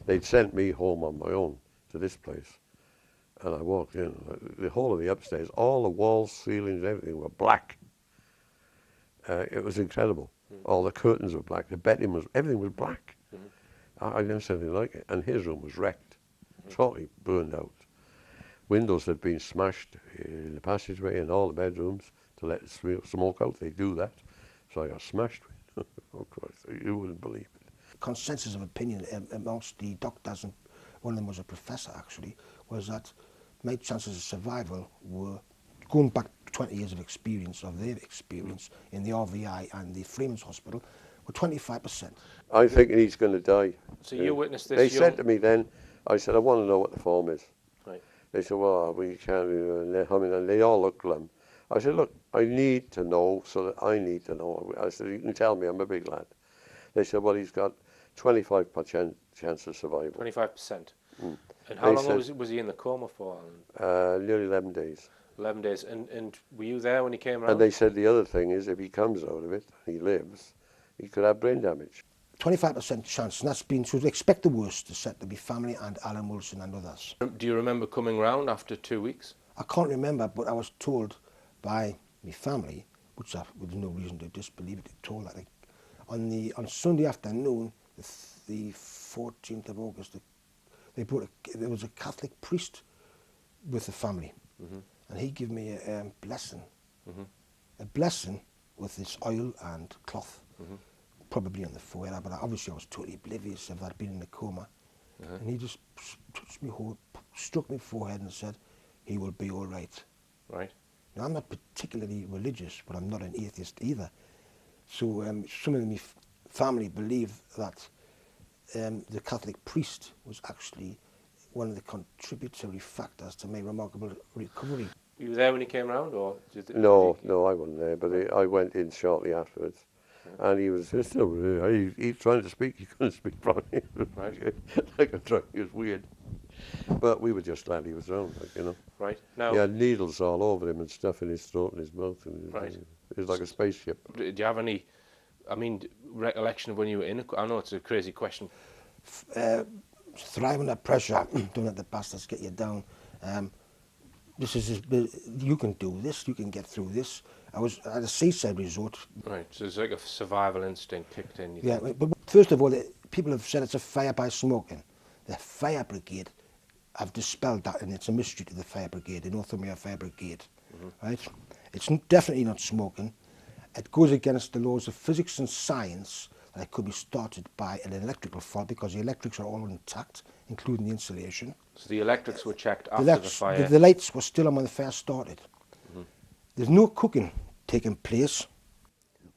They'd sent me home on my own to this place. And I walked in, the whole of the upstairs, all the walls, ceilings, everything were black. It was incredible. All the curtains were black, the bedding was, everything was black. I never seen anything like it. And his room was wrecked, totally burned out. Windows had been smashed in the passageway and all the bedrooms to let the smoke out. They do that. So I got smashed. Oh, Christ, you wouldn't believe it. Consensus of opinion amongst the doctors, and one of them was a professor actually, was that my chances of survival were, going back 20 years of experience, of their experience in the RVI and the Freeman's Hospital, were 25%. I'm thinking he's going to die. So you witnessed this. They said to me then, I said, I want to know what the form is. Right. They said, well, we can't, and they all looked glum. I said, look, I need to know, so that I need to know. I said, you can tell me, I'm a big lad. They said, well, he's got 25% chance of survival. 25%. And how long was he in the coma for? Nearly 11 days. 11 days. And were you there when he came around? And they said the other thing is, if he comes out of it, he lives, he could have brain damage. 25% chance, and that's been to expect the worst, to set to be family and Alan Wilson and others. Do you remember coming round after 2 weeks? I can't remember, but I was told by my family, which I, with no reason to disbelieve it, told that on Sunday afternoon, the 14th of August, there was a Catholic priest with the family, and he gave me a blessing, a blessing with this oil and cloth, probably on the forehead, but obviously I was totally oblivious of that being in a coma, and he just touched me, struck my forehead and said, he will be all right. Right. Now, I'm not particularly religious, but I'm not an atheist either. So some of my family believe that the Catholic priest was actually one of the contributory factors to my remarkable recovery. Were you there when he came round, or? No, I wasn't there, but I went in shortly afterwards. And he was still, he's trying to speak, he couldn't speak properly. Right. Like a drunk, it was weird. But we were just glad he was around, like, you know. Right. Now, he had needles all over him and stuff in his throat and his mouth. And right. It was like a spaceship. Do you have any, recollection of when you were in I know it's a crazy question. Thrive under pressure, don't let the bastards get you down. You can do this, you can get through this. I was at a seaside resort. Right, so it's like a survival instinct kicked in. Yeah, but first of all, people have said it's a fire by smoking. The fire brigade have dispelled that, and it's a mystery to the fire brigade, the Northumbria Fire Brigade. Right? It's definitely not smoking. It goes against the laws of physics and science that it could be started by an electrical fault, because the electrics are all intact, including the insulation. So the electrics were checked after the fire? The lights were still on when the fire started. There's no cooking taking place.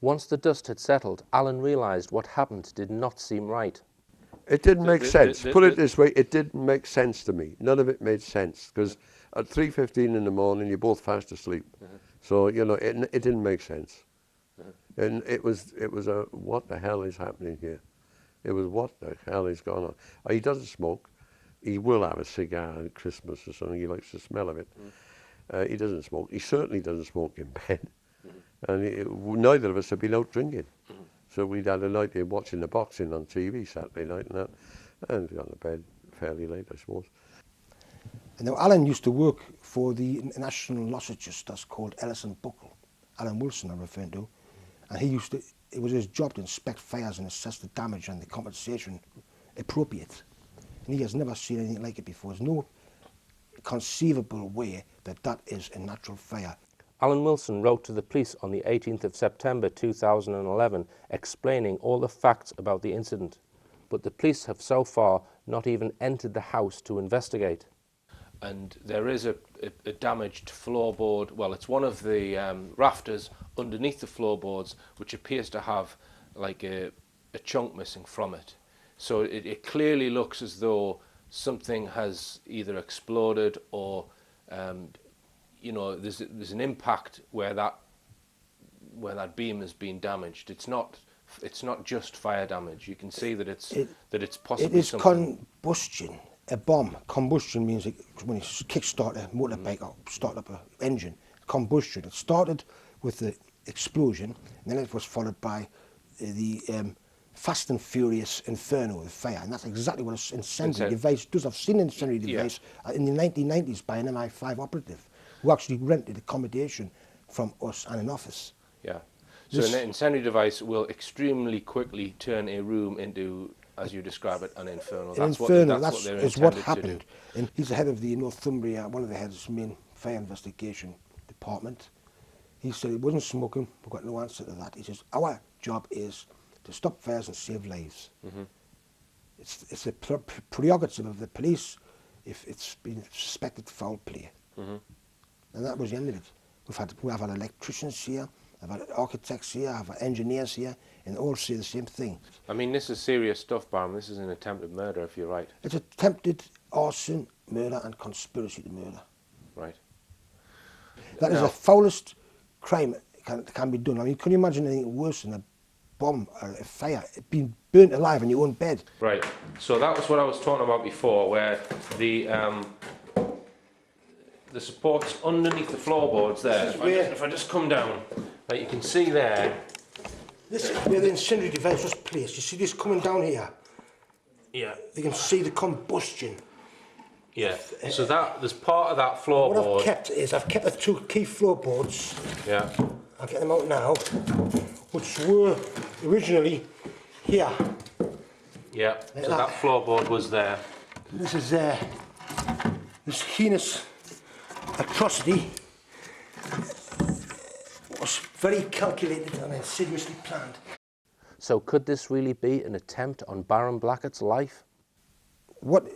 Once the dust had settled, Alan realised what happened did not seem right. It didn't make sense. Put it this way, it didn't make sense to me. None of it made sense, because at 3:15 in the morning, you're both fast asleep. So, you know, it didn't make sense. And it was a, what the hell is happening here? It was, what the hell is going on? He doesn't smoke. He will have a cigar at Christmas or something. He likes the smell of it. He doesn't smoke. He certainly doesn't smoke in bed. And neither of us had been out drinking. So we'd had a night in watching the boxing on TV Saturday night and that, and we got to bed fairly late, I suppose. And now Alan used to work for the National Lossagist, that's called Ellison Buckle. Alan Wilson I'm referring to. And it was his job to inspect fires and assess the damage and the compensation appropriate. And he has never seen anything like it before. There's no conceivable way that is a natural fire. Alan Wilson wrote to the police on the 18th of September 2011 explaining all the facts about the incident, but the police have so far not even entered the house to investigate. And there is a damaged floorboard. Well, it's one of the rafters underneath the floorboards, which appears to have like a chunk missing from it. So it clearly looks as though something has either exploded or you know, there's an impact where that beam has been damaged. It's not just fire damage. You can see that it's possibly it is something. Combustion. A bomb. Combustion means when you kick-start a motorbike or start up an engine. Combustion. It started with the explosion, and then it was followed by the Fast and Furious Inferno, the fire, and that's exactly what an incendiary device does. I've seen an incendiary device in the 1990s by an MI5 operative who actually rented accommodation from us and an office. Yeah. So an incendiary device will extremely quickly turn a room into, as you describe it, an inferno. That's what happened. And he's the head of the Northumbria, one of the heads of the main fire investigation department. He said it wasn't smoking. We've got no answer to that. He says our job is to stop fires and save lives. It's a prerogative of the police if it's been suspected foul play. And that was the end of it. We have had electricians here, I've had architects here, I've had engineers here, and they all say the same thing. I mean, this is serious stuff, Baram. This is an attempted murder, if you're right. It's attempted arson, murder, and conspiracy to murder. Right. That is the foulest crime that can be done. I mean, can you imagine anything worse than a bomb or a fire, being burnt alive in your own bed? Right. So that was what I was talking about before, where the supports underneath the floorboards there. If I just come down, like you can see there. This is where the incendiary device was placed. You see this coming down here? Yeah. You can see the combustion. Yeah. So that there's part of that floorboard. What I've kept the two key floorboards. Yeah. I'll get them out now, which were originally here. Yeah. So that floorboard was there. This is this heinous atrocity was very calculated and insidiously planned. So could this really be an attempt on Baram Blackett's life? What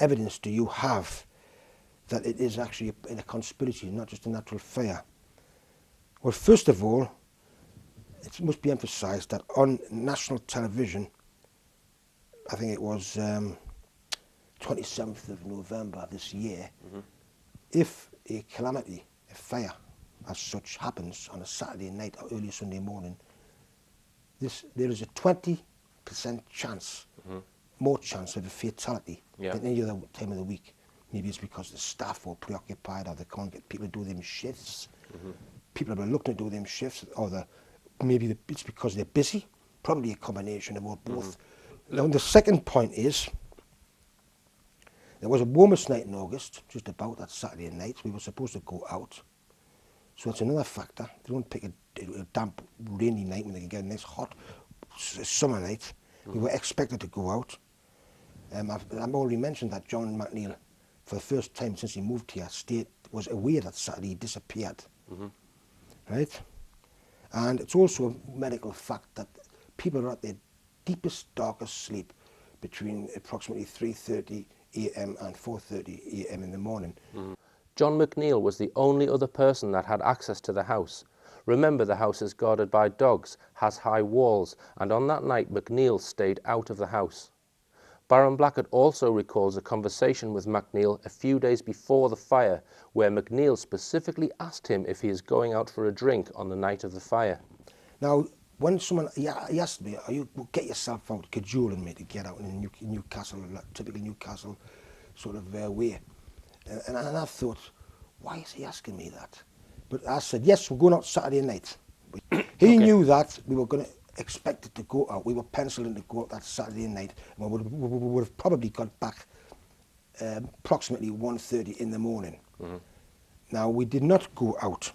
evidence do you have that it is actually a conspiracy, not just a natural fire? Well, first of all, it must be emphasised that on national television, I think it was 27th of November this year, if a calamity, a fire as such, happens on a Saturday night or early Sunday morning, there is a 20% chance, more chance of a fatality than any other time of the week. Maybe it's because the staff are preoccupied or they can't get people to do them shifts. People are looking to do them shifts, or maybe it's because they're busy. Probably a combination of both. Now, the second point is, there was a warmest night in August, just about that Saturday night. We were supposed to go out. So that's another factor. They don't pick a damp, rainy night when they can get a nice hot summer night. We were expected to go out. I've already mentioned that John McNeil, for the first time since he moved here, was aware that Saturday he disappeared. Right? And it's also a medical fact that people are at their deepest, darkest sleep between approximately 3:30 a.m. and 4:30 a.m. in the morning. John McNeil was the only other person that had access to the house. Remember, the house is guarded by dogs, has high walls, and on that night McNeil stayed out of the house. Baram Blackett also recalls a conversation with McNeil a few days before the fire, where McNeil specifically asked him if he is going out for a drink on the night of the fire. Now, when he asked me, "Are you get yourself out," cajoling me to get out in Newcastle, typical Newcastle sort of way. And I thought, why is he asking me that? But I said, yes, we're going out Saturday night. He knew that we were going to expected to go out. We were penciling to go out that Saturday night, and we would have probably got back approximately 1:30 in the morning. Now, we did not go out.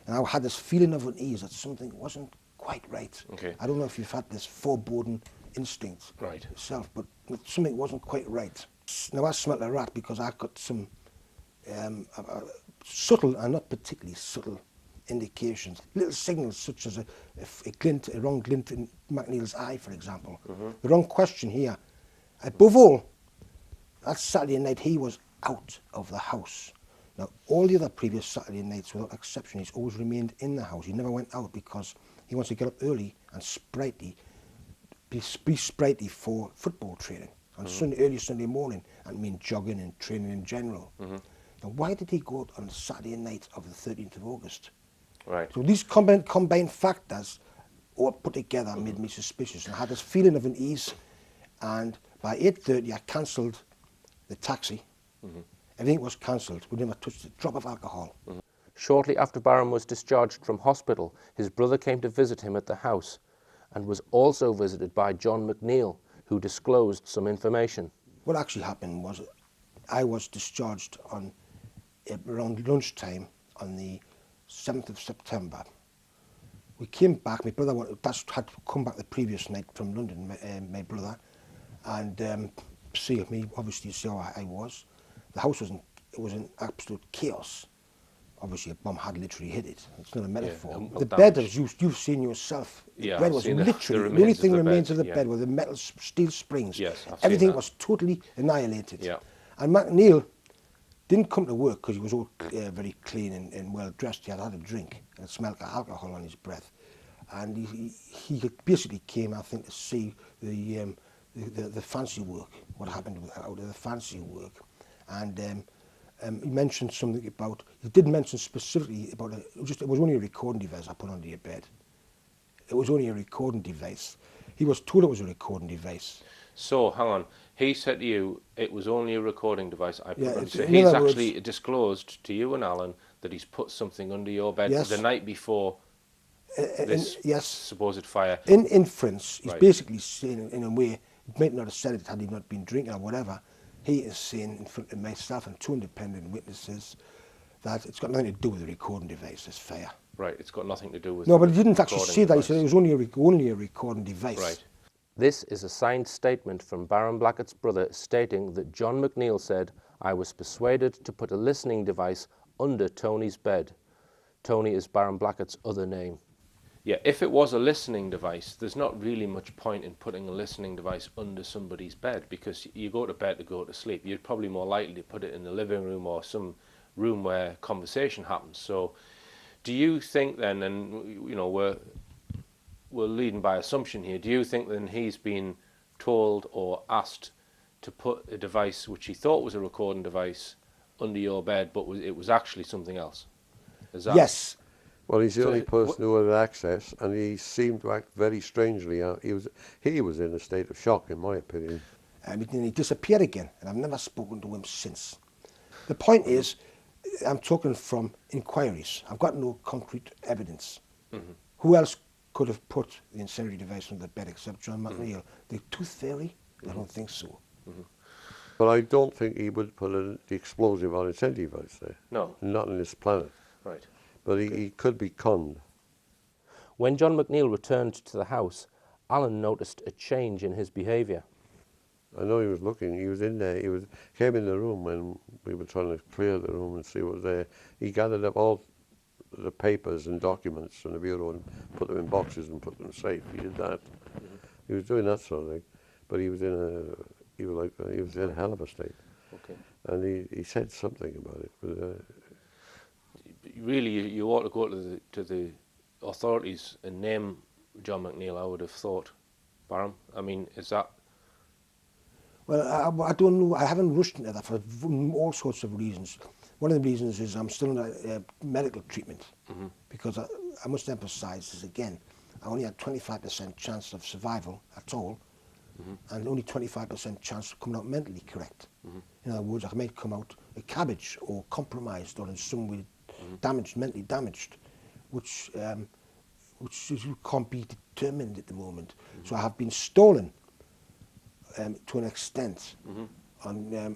And I had this feeling of unease that something wasn't quite right. I don't know if you've had this foreboding instinct yourself, but something wasn't quite right. Now, I smelled a rat because I got some subtle and not particularly subtle indications, little signals such as a wrong glint in McNeil's eye, for example. The wrong question here. Above all, that Saturday night he was out of the house. Now, all the other previous Saturday nights, without exception, he's always remained in the house. He never went out because he wants to get up early and be sprightly for football training on early Sunday morning, and mean jogging and training in general. Now, why did he go out on the Saturday night of the 13th of August? So these combined factors all put together made me suspicious, and I had this feeling of unease. And by 8:30, I cancelled the taxi. Everything was cancelled. We never touched a drop of alcohol. Shortly after Baram was discharged from hospital, his brother came to visit him at the house, and was also visited by John McNeill, who disclosed some information. What actually happened was I was discharged on around lunchtime on the 7th of September. We came back, my brother had come back the previous night from London, my brother, and see me, obviously see how I was. The house was in absolute chaos. Obviously a bomb had literally hit it. It's not a metaphor. The bed, as you've seen yourself, the Yeah, bed I've was seen literally, the the only thing remains remains of of the the bed, bed were the metal steel springs. Yes, I've seen Everything that. was totally annihilated. Yeah. And McNeill didn't come to work because he was all very clean and well dressed. He had had a drink and it smelled like alcohol on his breath. And he basically came, I think, to see the fancy work, what happened out of the fancy work. And he mentioned something about, he did mention specifically about, it was only a recording device I put under your bed. It was only a recording device. He was told it was a recording device. So, hang on. He said to you it was only a recording device I put Yeah, on. So in he's other actually words, disclosed to you and Alan that he's put something under your bed Yes. the night before this yes. supposed fire. In inference, he's Right. basically saying, in a way, he might not have said it had he not been drinking or whatever, he is saying in front of myself and two independent witnesses that it's got nothing to do with the recording device, this fire. Right, it's got nothing to do with No, the but he didn't actually recording say that. He device. said it was only a recording device. Right. This is a signed statement from Baram Blackett's brother stating that John McNeill said, "I was persuaded to put a listening device under Tony's bed." Tony is Baram Blackett's other name. Yeah, if it was a listening device, there's not really much point in putting a listening device under somebody's bed, because you go to bed to go to sleep. You're probably more likely to put it in the living room or some room where conversation happens. So do you think then, and you know, we're leading by assumption here, do you think then he's been told or asked to put a device which he thought was a recording device under your bed, but it was actually something else? Is that? Yes. Well, he's the So only person who had access, and he seemed to act very strangely. He was in a state of shock, in my opinion. And then he disappeared again, and I've never spoken to him since. The point is, I'm talking from inquiries. I've got no concrete evidence. Who else could have put the incendiary device under the bed except John McNeill? The tooth fairy? I don't think so. But I don't think he would put the explosive on incendiary device there. No. Not on this planet. Right. But he could be conned. When John McNeill returned to the house, Alan noticed a change in his behaviour. I know he was looking. He was in there. Came in the room when we were trying to clear the room and see what was there. He gathered up all the papers and documents from the bureau and put them in boxes and put them safe. He did that. He was doing that sort of thing. But he was in a hell of a state. Okay. And he said something about it. But Really, you ought to go to the authorities and name John McNeill, I would have thought. Baram, I mean, is that... Well, I don't know. I haven't rushed into that for all sorts of reasons. One of the reasons is I'm still in medical treatment, because I must emphasise this again. I only had 25% chance of survival at all, and only 25% chance of coming out mentally correct. In other words, I might come out a cabbage or compromised or in some way damaged, mentally damaged, which can't be determined at the moment. So I have been stolen to an extent on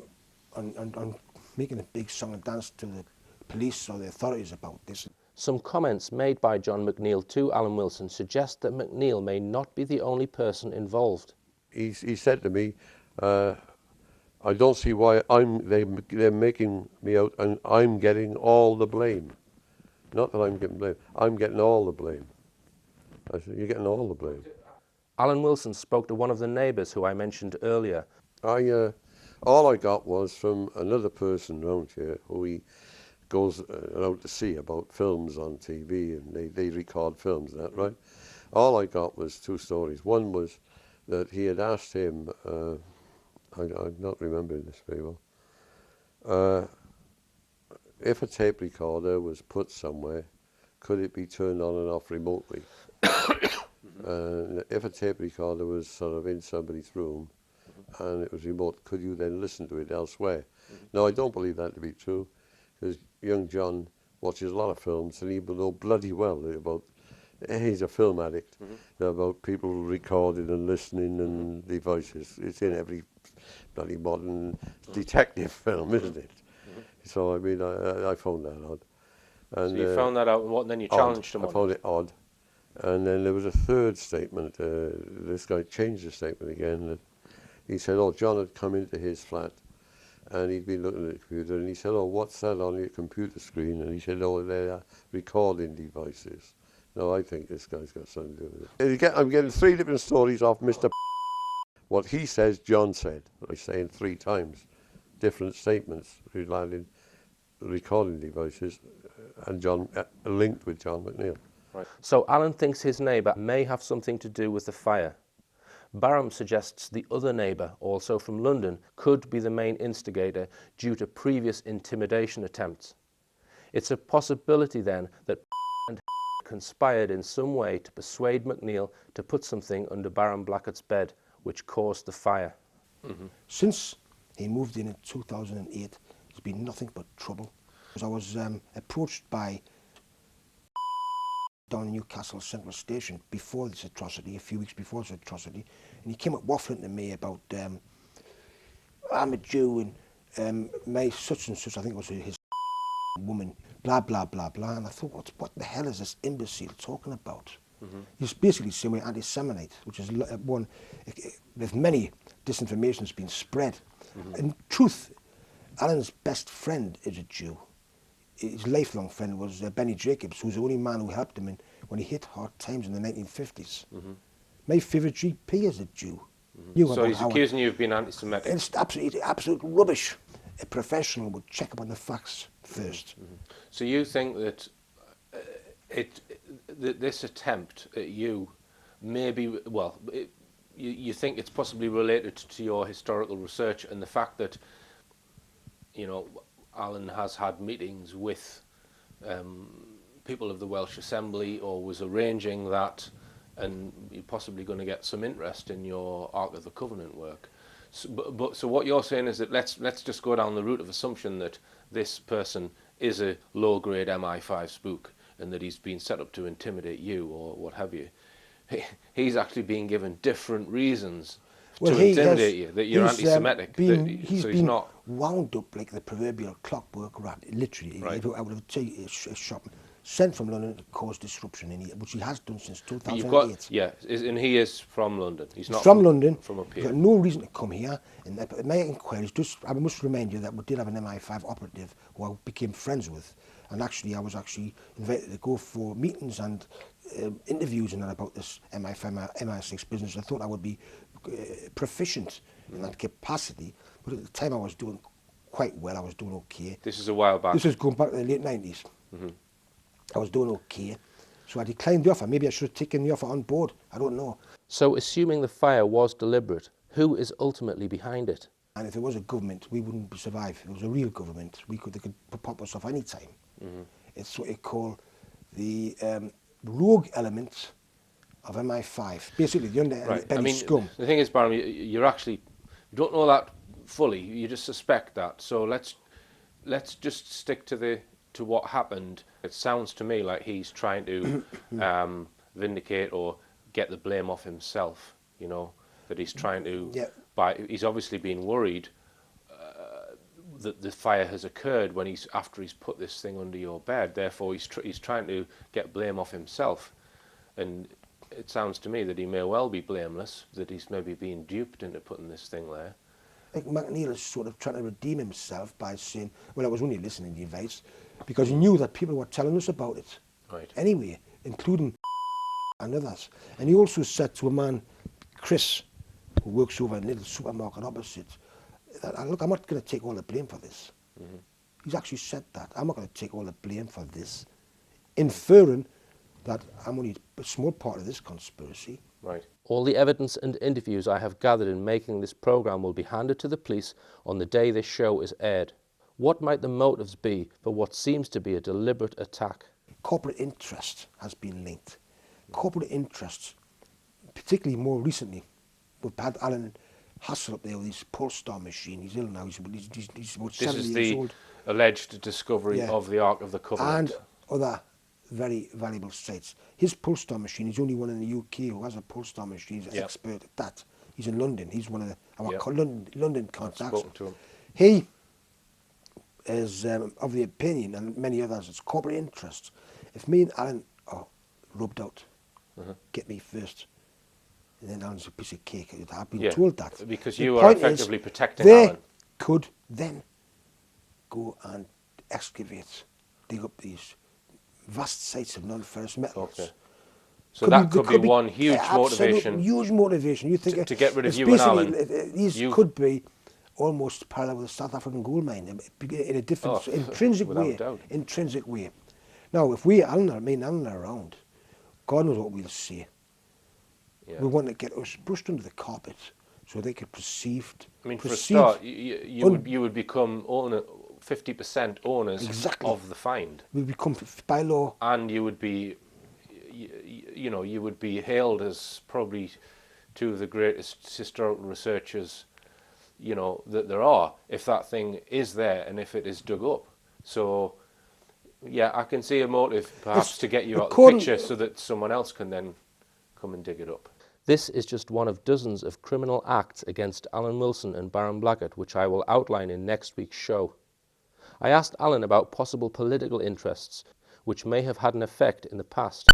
making a big song and dance to the police or the authorities about this. Some comments made by John McNeill to Alan Wilson suggest that McNeill may not be the only person involved. he said to me, I don't see why they're making me out and I'm getting all the blame. Not that I'm getting blame. I'm getting all the blame. I said, you're getting all the blame. Alan Wilson spoke to one of the neighbours who I mentioned earlier. All I got was from another person around here who he goes out to see about films on TV, and they record films and that, right? All I got was two stories. One was that he had asked him, I'm not remembering this very well, if a tape recorder was put somewhere, could it be turned on and off remotely? If a tape recorder was sort of in somebody's room and it was remote, could you then listen to it elsewhere? No, I don't believe that to be true, because young John watches a lot of films and he will know bloody well about He's a film addict. About people recording and listening and devices. It's in every bloody modern detective film, isn't it? So, I mean, I found that odd. And, So you found that out, and what? Then you challenged him I on found it. it odd. And then there was a third statement. This guy changed the statement again. That he said, oh, John had come into his flat and he'd been looking at the computer and he said, oh, what's that on your computer screen? And he said, oh, they're recording devices. No, I think this guy's got something to do with it. I'm getting 3 different stories off Mr. What he says, John said. I'm saying 3 times. Different statements regarding recording devices and John linked with John McNeil. Right. So Alan thinks his neighbour may have something to do with the fire. Baram suggests the other neighbour, also from London, could be the main instigator due to previous intimidation attempts. It's a possibility then that and conspired in some way to persuade McNeil to put something under Baram Blackett's bed, which caused the fire. Since he moved in 2008, there's been nothing but trouble. I was approached by down Newcastle Central Station before this atrocity, a few weeks before this atrocity, and he came up waffling to me about I'm a Jew and my such and such, I think it was his woman, blah blah blah blah, and I thought, what the hell is this imbecile talking about? He's basically saying we're anti-Semite, which is one, with many disinformation has been spread. In truth, Alan's best friend is a Jew. His lifelong friend was Benny Jacobs, who's the only man who helped him when he hit hard times in the 1950s. My favourite GP is a Jew. So he's accusing you of being anti-Semitic. It's absolute rubbish. A professional would check up on the facts first. So you think that this attempt at you maybe, well, you think it's possibly related to your historical research and the fact that, you know, Alan has had meetings with people of the Welsh Assembly or was arranging that, and you're possibly going to get some interest in your Ark of the Covenant work. So what you're saying is that let's just go down the route of assumption that this person is a low-grade MI5 spook and that he's been set up to intimidate you or what have you. He's actually being given different reasons to intimidate you, that you're anti-Semitic. He's been wound up like the proverbial clockwork rat, literally. Right. I would have tell you, a shop sent from London to cause disruption, which he has done since 2008. You've got, yeah, and he is from London. He's not from London. From up He's here. got no reason to come here. And my inquiries, I must remind you that we did have an MI5 operative who I became friends with. And actually, I was invited to go for meetings and interviews and that about this MI5, MI6 business. I thought I would be proficient in that capacity. But at the time, I was doing quite well. I was doing okay. This is a while back. This is going back to the late 90s. I was doing okay. So I declined the offer. Maybe I should have taken the offer on board. I don't know. So assuming the fire was deliberate, who is ultimately behind it? And if it was a government, we wouldn't survive. If it was a real government, they could pop us off any time. It's what they call the rogue element of MI5. Basically, the underbelly scum. The thing is, Baram, you don't know that fully. You just suspect that. So let's just stick to what happened. It sounds to me like he's trying to vindicate or get the blame off himself. You know, that he's trying to. Yeah. He's obviously been worried that the fire has occurred after he's put this thing under your bed. Therefore, he's trying to get blame off himself. And it sounds to me that he may well be blameless, that he's maybe being duped into putting this thing there. I think McNeil is sort of trying to redeem himself by saying, well, I was only listening to the advice, because he knew that people were telling us about it. Right. Anyway, including and others. And he also said to a man, Chris, who works over in a little supermarket opposite, that, look, I'm not going to take all the blame for this. He's actually said that. I'm not going to take all the blame for this, inferring that I'm only a small part of this conspiracy. Right. All the evidence and interviews I have gathered in making this programme will be handed to the police on the day this show is aired. What might the motives be for what seems to be a deliberate attack? Corporate interest has been linked. Corporate interests, particularly more recently, we've had Alan Hassel up there with his Polestar machine. He's ill now. He's about This 70 is years the old. alleged discovery of the Ark of the Covenant. And other very valuable sites. His Pulsar machine, he's the only one in the UK who has a Pulsar machine. He's an expert at that. He's in London. He's one of our London contacts. I've spoken to him. He is of the opinion, and many others, it's corporate interests. If me and Alan are rubbed out, get me first, and then Alan's a piece of cake. I've been told that. Because The you are point effectively is, protecting they Alan. could then go and excavate, dig up these vast sites of non-ferrous metals. Okay. So that could be one huge motivation. Huge motivation. You think to get rid of it's you and Alan. These could be almost parallel with the South African gold mine in a different intrinsic way. Doubt. Intrinsic way. Now, if me and Alan are around, God knows what we'll say. Yeah. We want to get us pushed under the carpet so they could perceive. I mean, for a start, you would become 50% owners of the find. We become by law, and you would be, you would be hailed as probably two of the greatest historical researchers, that there are, if that thing is there and if it is dug up. So, yeah, I can see a motive perhaps to get you out of the picture so that someone else can then come and dig it up. This is just one of dozens of criminal acts against Alan Wilson and Baram Blackett, which I will outline in next week's show. I asked Alan about possible political interests, which may have had an effect in the past.